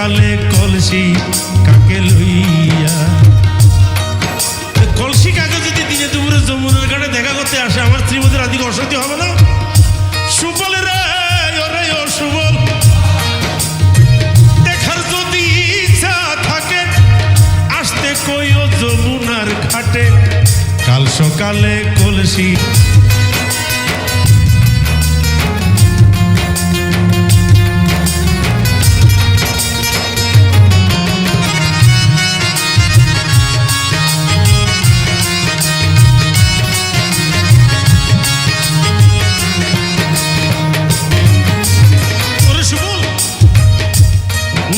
সকালে কলসি কাকে লইয়া। কলসি কাকে যদি দিনে দুপুরে যমুনার ঘাটে দেখা করতে আসে, আমার শ্রীমতী রাধিকা অসতি হবে না? সুবল রে, ওরে ও সুবল, দেখার যদি ইচ্ছা থাকে আসতে কইও যমুনার ঘাটে কাল সকালে কলসি।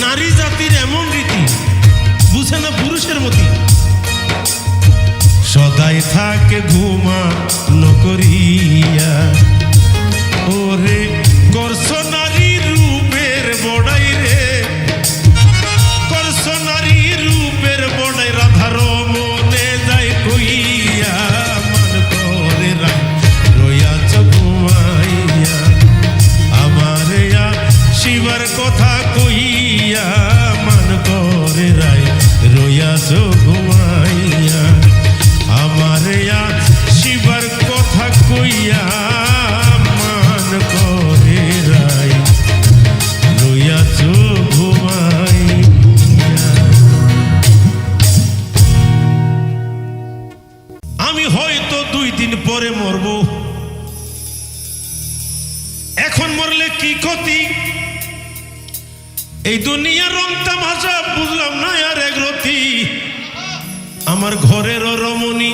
নারী জাতির এমন রীতি বুঝে না পুরুষের মতি, সদাই থাকে ঘুমানো করিয়া। ওরে করছ নারী রূপের বড়াই রে, করছ নারী রূপের বড়াই, রাধার মনে যাই কইয়া। মান করে রইয়াছ ঘুমাইয়া, আমারে শিবার কথা কইয়া। মান করে রইয়াছ ঘুমাইয়া, আমারে শিবার কথা কইয়া। মান করে রইয়াছ ঘুমাইয়া। আমি হয়তো 2 দিন পরে মরব, এখন মরলে কি ক্ষতি? এই দুনিয়ার রং তামাশা বুঝলাম না আর এক রতি। আমার ঘরের রমণী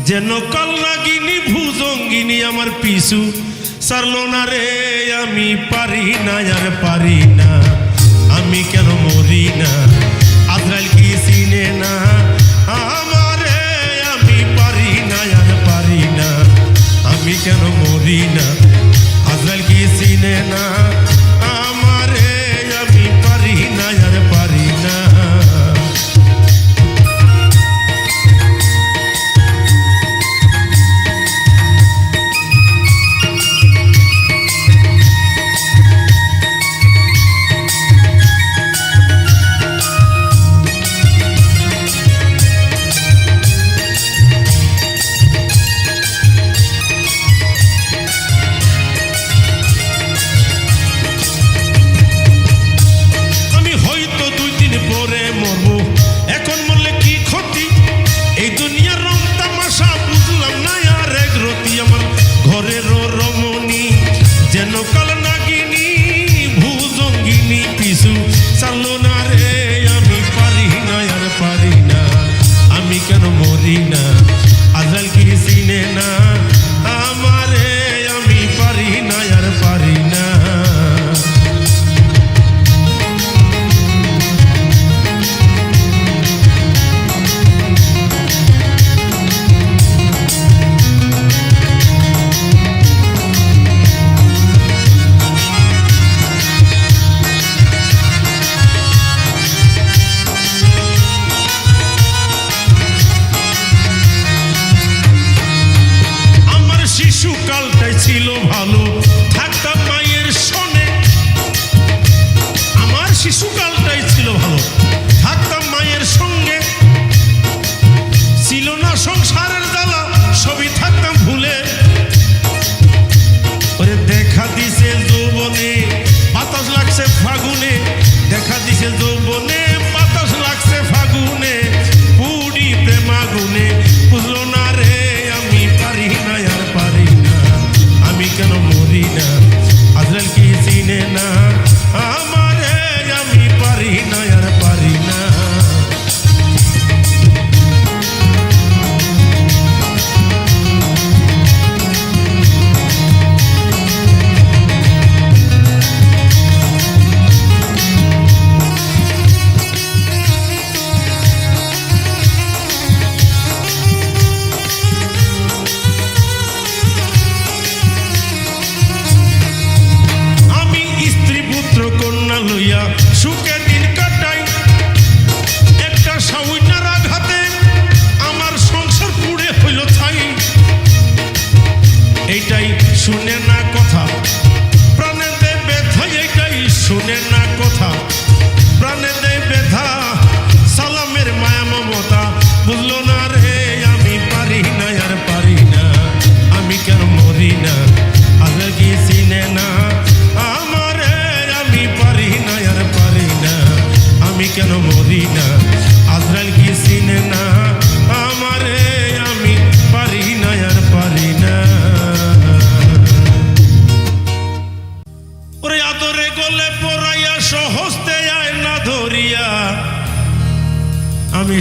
যেন কালনাগিনী ভুজঙ্গিনী, আমার পিছু সারলো না রে। আমি পারি না আর পারি না, আমি কেন মরি না? আজরাইল কি চিনে না আমারে? আমি পারি না আর পারি না, আমি কেন মরি না? আজরাইল কি চিনে না আমারে? আমি পারি না আর পারি না।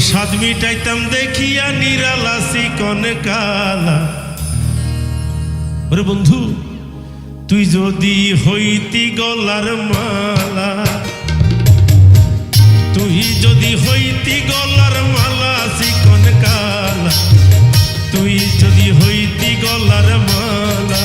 স্বাদ মিটাইতাম দেখিয়া নিরালা চিকন কালা। ওরে বন্ধু তুই যদি হইতি গলার মালা, তুই যদি হইতি গলার মালা চিকন কালা, তুই যদি হইতি গলার মালা।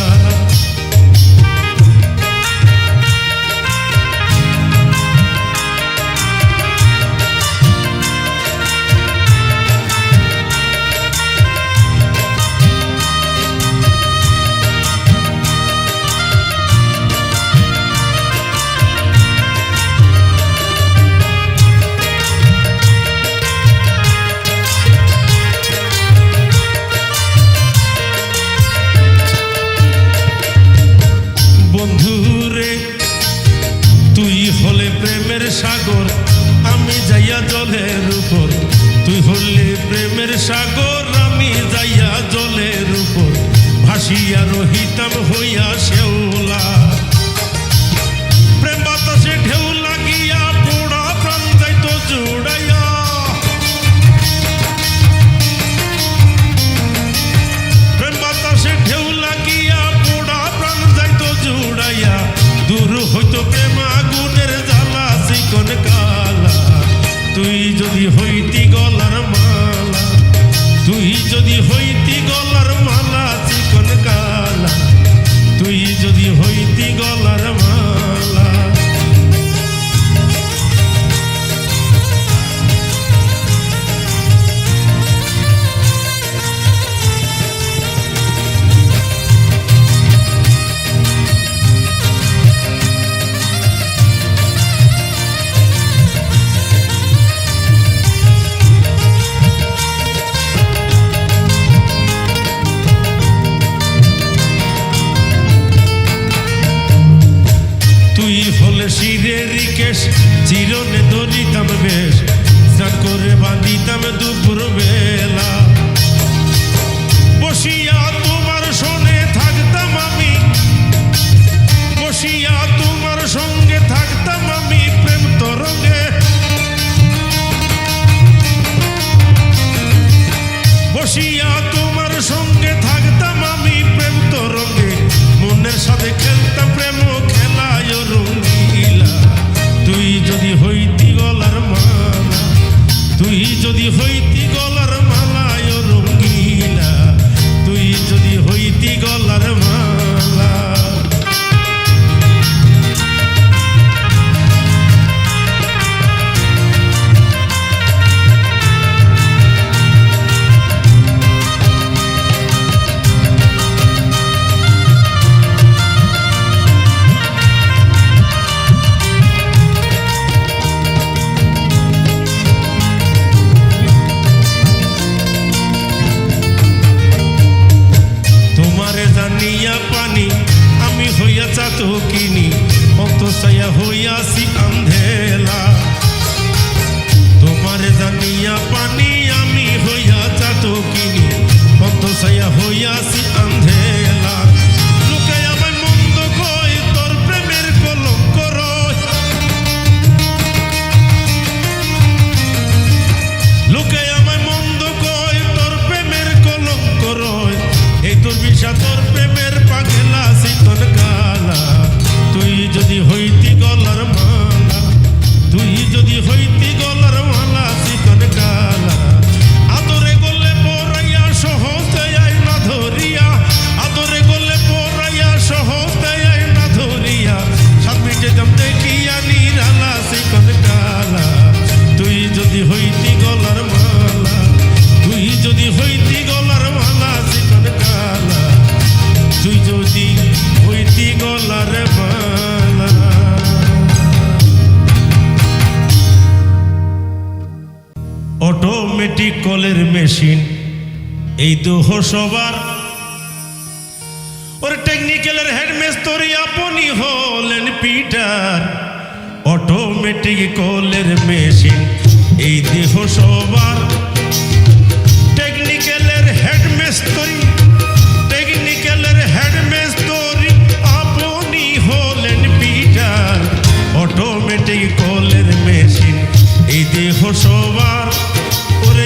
বন্ধুরে তুই হলে প্রেমের সাগর, আমি যাইয়া জলের উপর। তুই হলে প্রেমের সাগর, আমি যাইয়া জলের উপর। ভাসিয়া রহিতাম হইয়া শেওলা, প্রেম বাতাসে ঢেউ লাগিয়া পোড়া প্রাণ যাইত জুড়াইয়া। প্রেম বাতাসে ঢেউ লাগিয়া পোড়া প্রাণ যাইত জুড়াইয়া। দূর হইতো প্রেম আগুনের জ্বালা চিকন কালা, তুই যদি হইতি গলার মালা, তুই যদি হইতি গলার মালা চিকন কালা, তুই যদি হইতি গলার মালা। তুই হলে শিরের কেশ, চিরনে ধরিতাম বেশ, স্নান করে বাঁধিতাম দুপুর বেলা। বসিয়া তোমার সনে থাকতাম আমি, বসিয়া তোমার সঙ্গে থাকতাম আমি প্রেম তরঙ্গে। বসিয়া তোমার সঙ্গে থাকতাম আমি প্রেম তরঙ্গে। মনের সাথে খেলতাম প্রেম খেলায় রঙ্গিলা, তুই যদি হইতি গলার মালা, তুই যদি হইতি গলার মালায় রঙ্গিলা, তুই যদি হইতি গলার মালা। তোমারে জানিয়া পানি আমি হইয়া চাতকিনি, অন্তঃসায়া হইয়াছি আন্ধেলা। তোমারে জানিয়া পানি আমি হইয়া চাতকিনি, অন্তঃসায়া হইয়াছি আন্ধেলা। লোকে আমায় মন্দ কয়, তোর প্রেমের কলঙ্ক রয়। লোকে আমায় মন্দ কয়, তোর প্রেমের কলঙ্ক রয়। এই তোর বিষা তোর প্রেমের পাগলা চিকন কালা, তুই যদি হইতি গলার মালা, তুই যদি হইতি গলার মালা চিকন কালা। আদরে গলে পড়াইয়া সহজ দেয় না ধরিয়া, আদরে গলে পড়াইয়া সহজ দেয় না ধরিয়া। সাত মিটাইতাম দেখিয়া নিরালা চিকন কালা, তুই যদি হইতি গলার মালা, তুই যদি হইতি গলার মালা চিকন কালা, তুই যদি হইতি গলার মালা। অটোমেটিক কলের মেশিন এই দোহ সবার, ওর টেকনিক্যালের হেডমেস্তরি আপনি হলেন পিটার। অটোমেটিক কলের মেশিন এই দেহ সবার, টেকনিক্যালের হেডমেস্তরি, টেকনিক্যালের হেডমেস্তরি আপনি হলেন পিটার। অটোমেটিক কলের মেশিন এই দেহ সবার, ওরে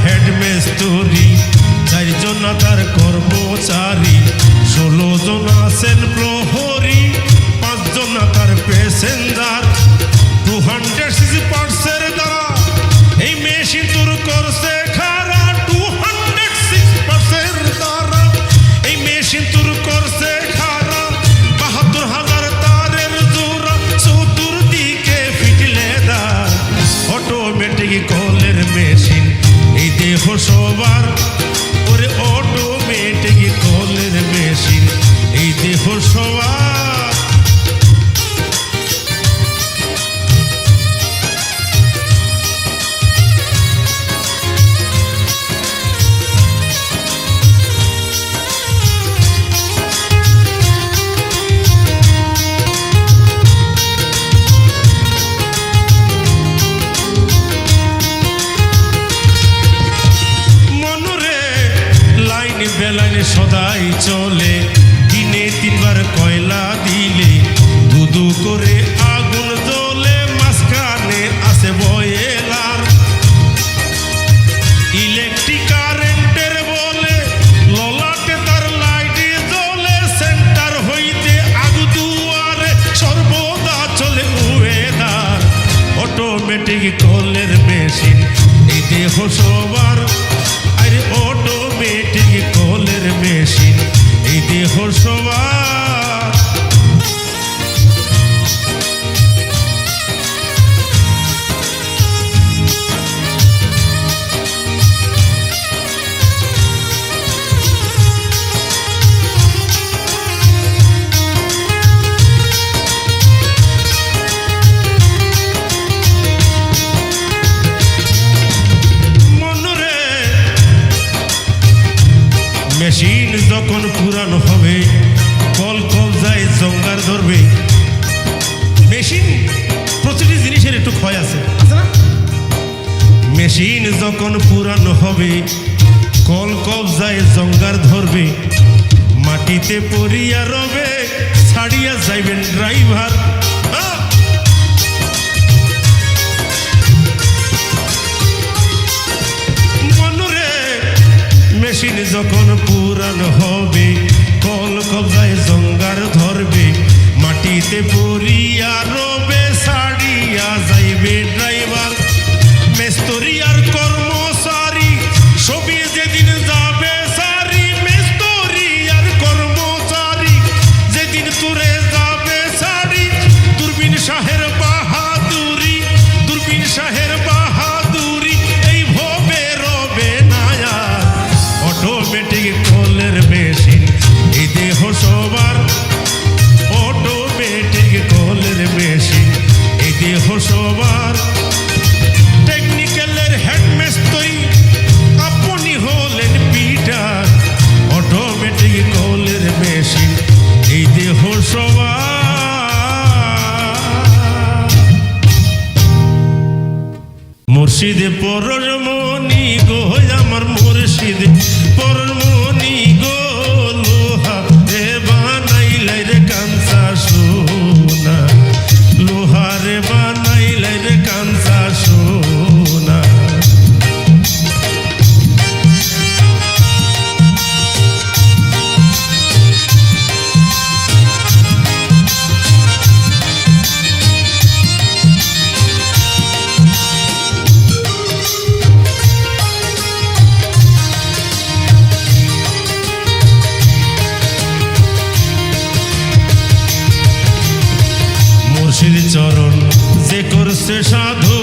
হেড মেস্তরি, 4 জন তার কর্মচারী, 16 জন আছেন প্রহরী, 5 জন তার প্যাসেঞ্জার। 206 পার্টসের দ্বারা এই মেশিন তোর করছে খারা, 206 পার্টসের দ্বারা এই মেশিন তোর করছে খারা। 72,000 তারের জোড়া, চতুর্দিকে ফিটলে দার, অটোমেটিক কলের মেশিন এই দেহ সবার। ওরে অটোমেটিক কলের মেশিন এই দেহ সবার। বেলাইনে সদাই চলে, দিনে 3 বার কয়লা দিলে, দুদু করে আগুন জ্বলে, মাঝখানে আছে বয়েলার। ইলেকট্রিক কারেন্টের বলে ললাটে তার লাইটে জ্বলে, সেন্টার হইতে আগু দুয়ারে সর্বদা চলে ওয়েদার। অটোমেটিক কলের মেশিন এই দেহ সবার। আরে অটোমেটিক কলের মেশিন এই দেহ সবার। মেশিন যখন পুরানো হবে, কল কবজায় জঙ্গার ধরবে। মেশিন প্রতিটি জিনিসের একটু ক্ষয় আছে না? মেশিন যখন পুরানো হবে, কল কবজায় জঙ্গার ধরবে, মাটিতে পড়িয়া রবে, ছাড়িয়া যাইবেন ড্রাইভার। মেশিন যখন পুরানো হবে, কল কবজায় জঙ্গার ধরবে, মাটিতে পড়িয়া রবে, ছাড়িয়া যাইবে ড্রাইভার। মেস্তরি আর কর্মচারী সবই যেদিন যাবে সারি, মেস্তরি আর কর্মচারী যেদিন তোরে যাবে সারি। দূরবীন শাহের বাহাদুরি, দূরবীন শাহের বাহাদুরি এই ভবে রবে না। অটোমেটিক কলের মেশিন এই দেহ সবার। অটোমেটিক কলের মেশিন এই দেহ সবার। টেকনিক্যালের হেডমেস্টরি আপনি হলেন পিটার। অটোমেটিক কলের মেশিন এই দেহ সবার। মুর্শিদে পরমনি গো, আমার মুর্শিদ পরমনি গো, লোহা রে বানাইলাই রে কাঞ্চা সোনা, লোহা রে বানাইলাই রে কাঞ্চা সোনা। মুর্শিদ চরণ যে করছে সাধু,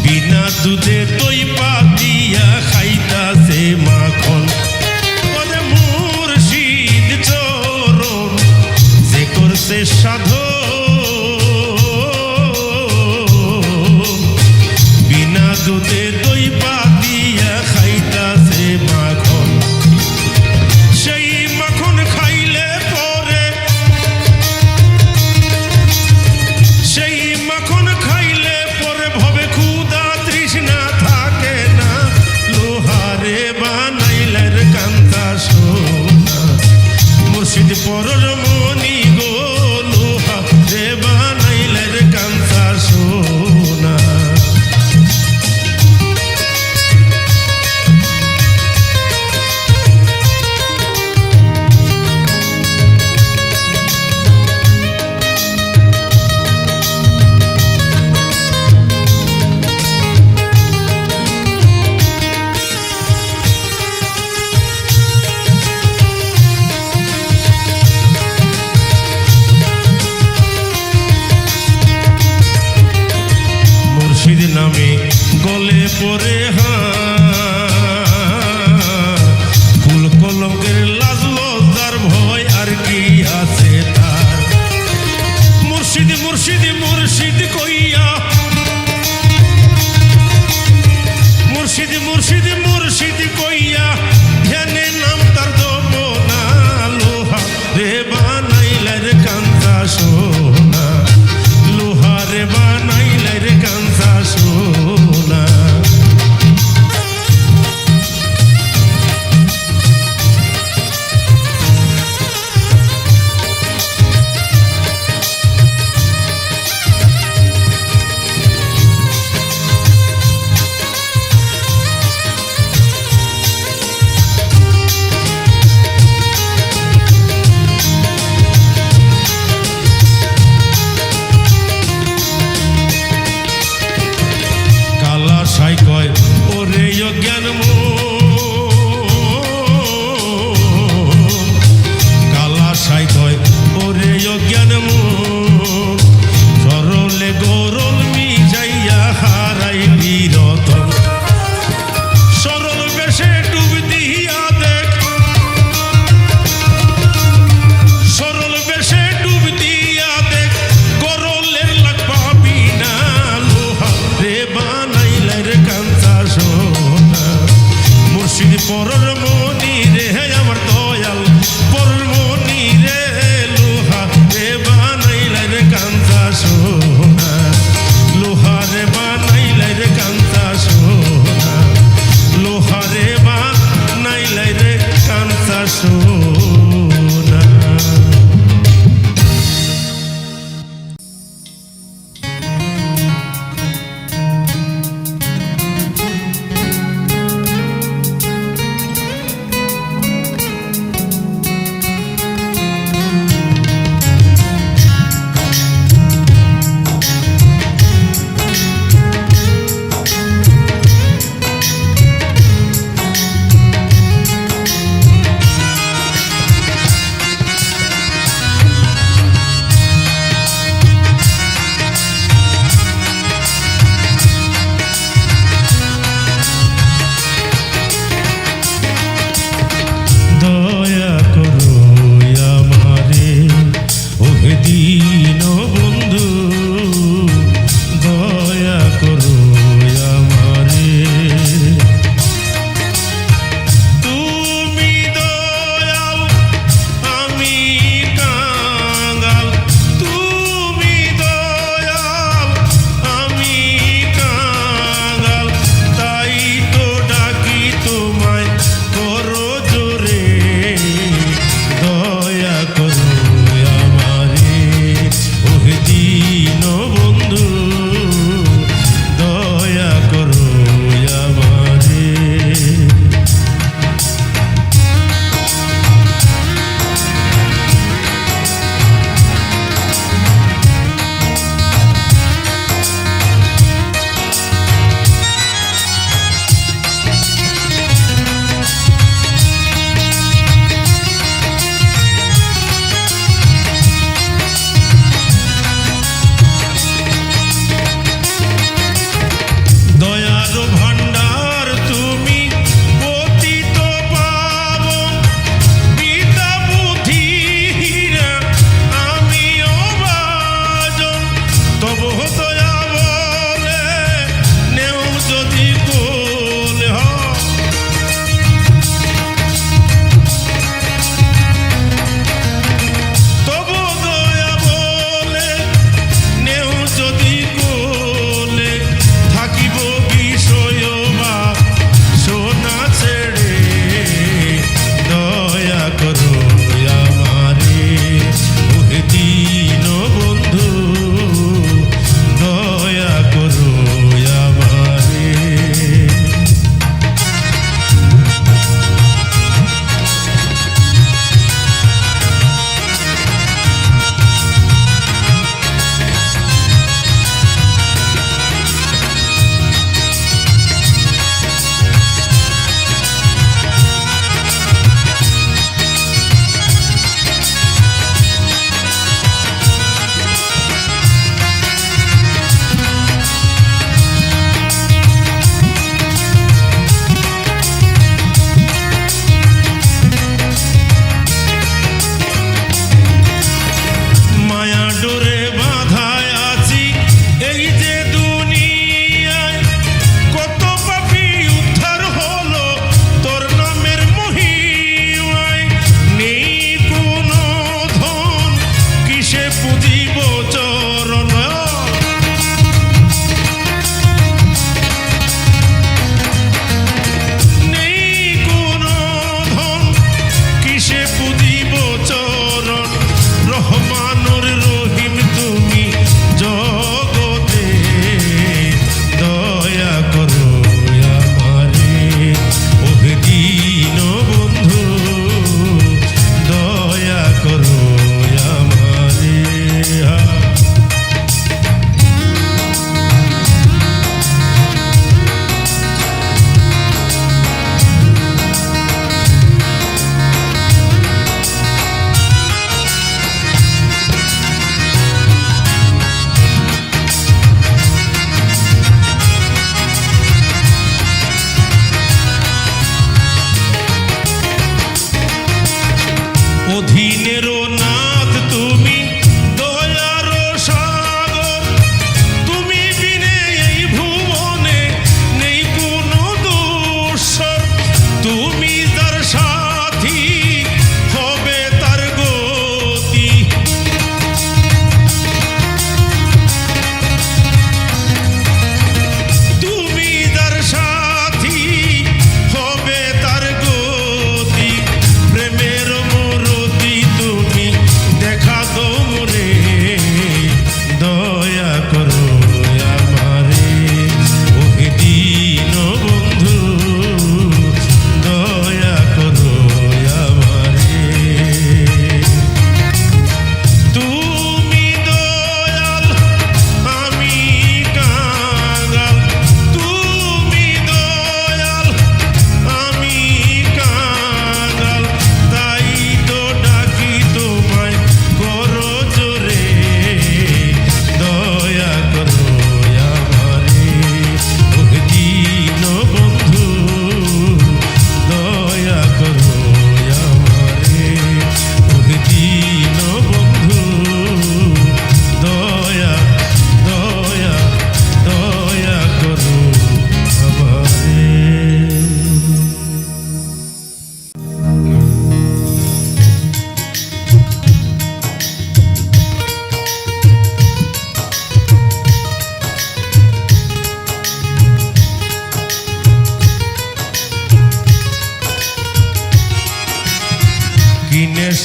বিনা দুধে দই পাতিয়া খাইতাছে মাখন। ওরে মুর্শিদ চরণ যে করছে সাধু, বিনা দুধে দই পাতিয়া খাইতাছে মাখন। সেই মাখন খাইলে পরে মুর্শিদ নামে গলে পরে ফুল কলঙ্কের লাজ লজ্জার ভয় আর কি আছে তার। মুর্শিদ মুর্শিদ মুর্শিদ কইয়া, মুর্শিদ মুর্শিদ মুর্শিদ কইয়া ধ্যানে নাম তার দেব না। লোহা রে বানাইলার কাঞ্চা সোনা, লোহা রে বানাইলার কাঞ্চা সোনা।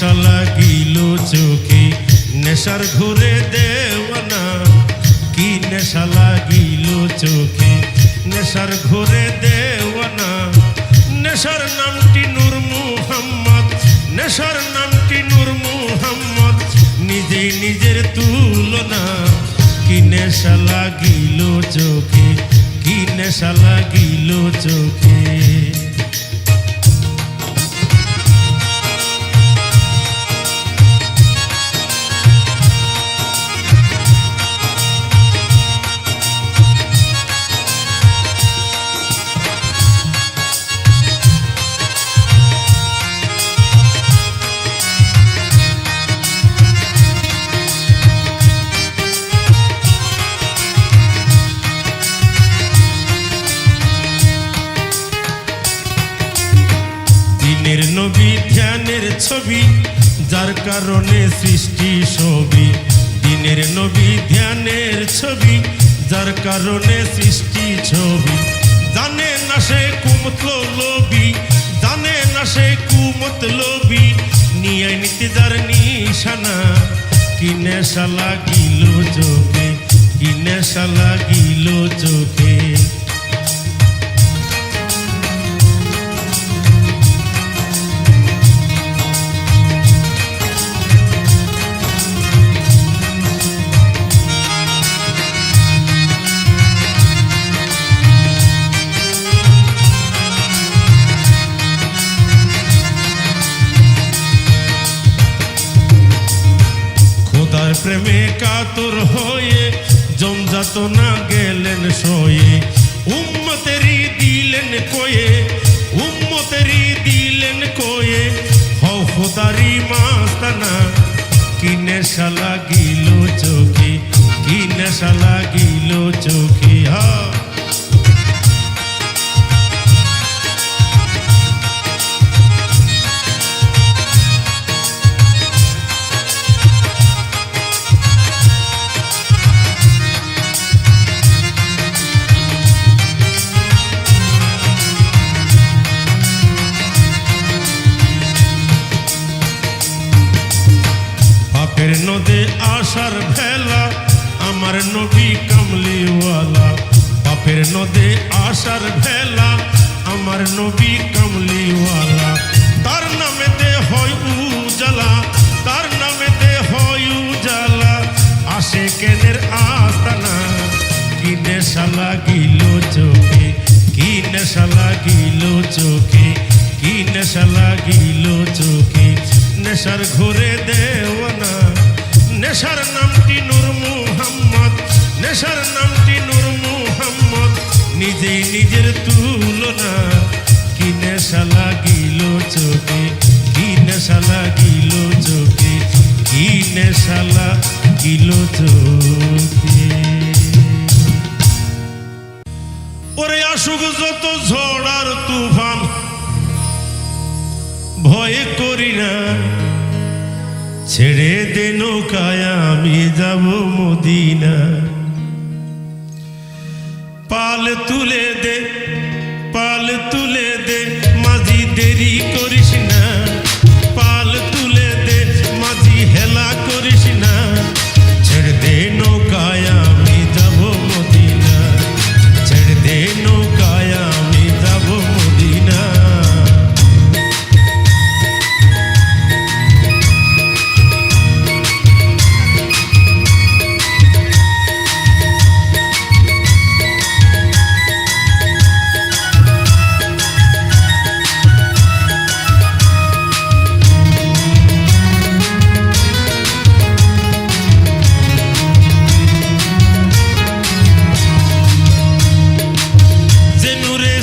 নেশা লাগিল চোখে নেশার ঘুরে দেওয়ানা কি নেশা লাগিল চোখে নেশার ঘুরে দেওয়ানা নেশার নামটি নূর মুহাম্মদ নেশার নামটি নূর মুহাম্মদ নিজেই নিজের তুলনা কি নেশা লাগিল চোখে কি নেশা লাগিল চোখে দিনের নবী ধ্যানের ছবি যার কারণে সৃষ্টি সবই দিনের নবী ধ্যানের ছবি যার কারণে সৃষ্টি ছবি জানে না সে কুমতলবি জানে না সে কুমতলবি নিয়ে নিতে যার নিশানা কি নেশা লাগিল চোখে কি নেশা লাগিল চোখে খোদার প্রেমে কাতর হয়ে জমজাত না গেলেন সয়ে উম্মতেরই দিলেন কয়ে উম্মতেরই দিলেন কয়ে হও খোদারি মাস্তানা কি নেশা লাগিল চোখে কি নেশা লাগিল চোখে হা পাপের নদে আসার ভেলা আমার নবী কামলিওয়ালা পাপের নদে আসার ভেলা আমার নবী কামলিওয়ালা তার নামেতে হয় উজালা তার নামেতে হয় উজালা আসে কেনের আস্তানা কি নেশা লাগিল চোখে কি নেশা লাগিল চোখে কি নেশা লাগিল চোখে নেশার ঘুরে দেওয়ানা নেশার নামটি নূর মুহাম্মদ নেশার নামটি নূর মুহাম্মদ নিজেই নিজের তুলনা কি নেশা লাগিল চোখে কি নেশা লাগিল চোখে কি নেশা লাগিল চোখে ওরে আসুক যত ঝড় আর তুফান ভয় করি না ছেড়ে দে নৌকায় আমি যাব মদিনা পাল তুলে দে মাঝি দেরি করিস না পাল তুলে দে মাঝি হেলা করিস না ছেড়ে দে নৌকায় আমি যাব মদিনা ছেড়ে দে নৌকায় আমি যাব মদিনা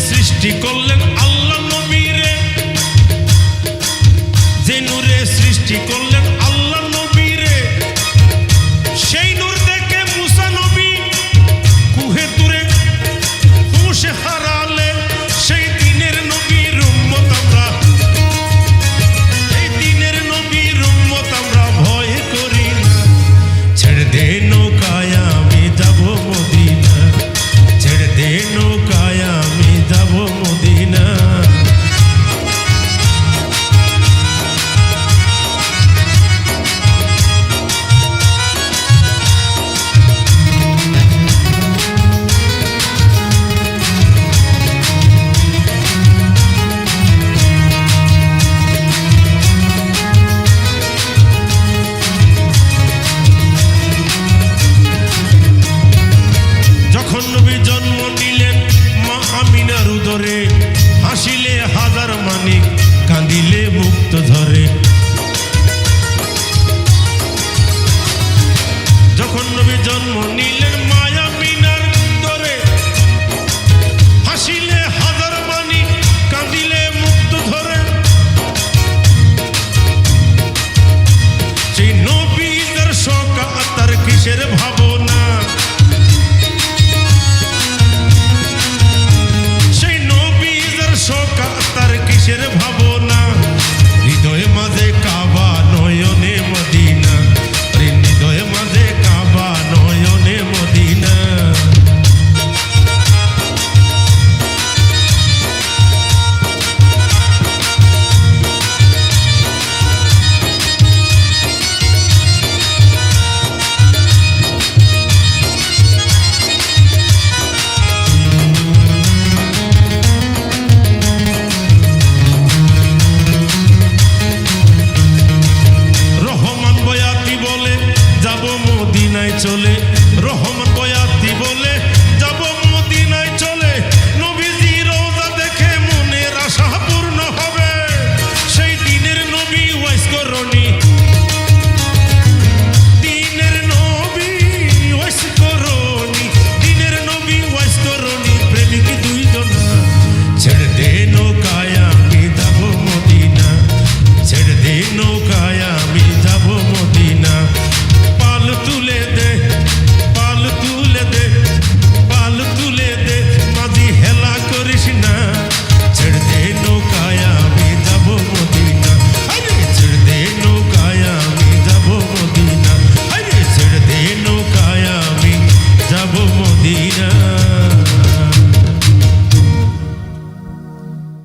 সৃষ্টি করলেন আল্লাহ নবীরে যে নূরে সৃষ্টি করলেন আল্লাহ নবীরে সেই নূর দেখে মুসা নবী কুহে দূরে হুঁশে হারালে সেই দিনের নবীর উম্মত আমরা এই দিনের নবীর উম্মত আমরা ভয় করি না ছেড়ে দে নৌকায় আমি যাব মদিনা ছেড়ে দে নৌকা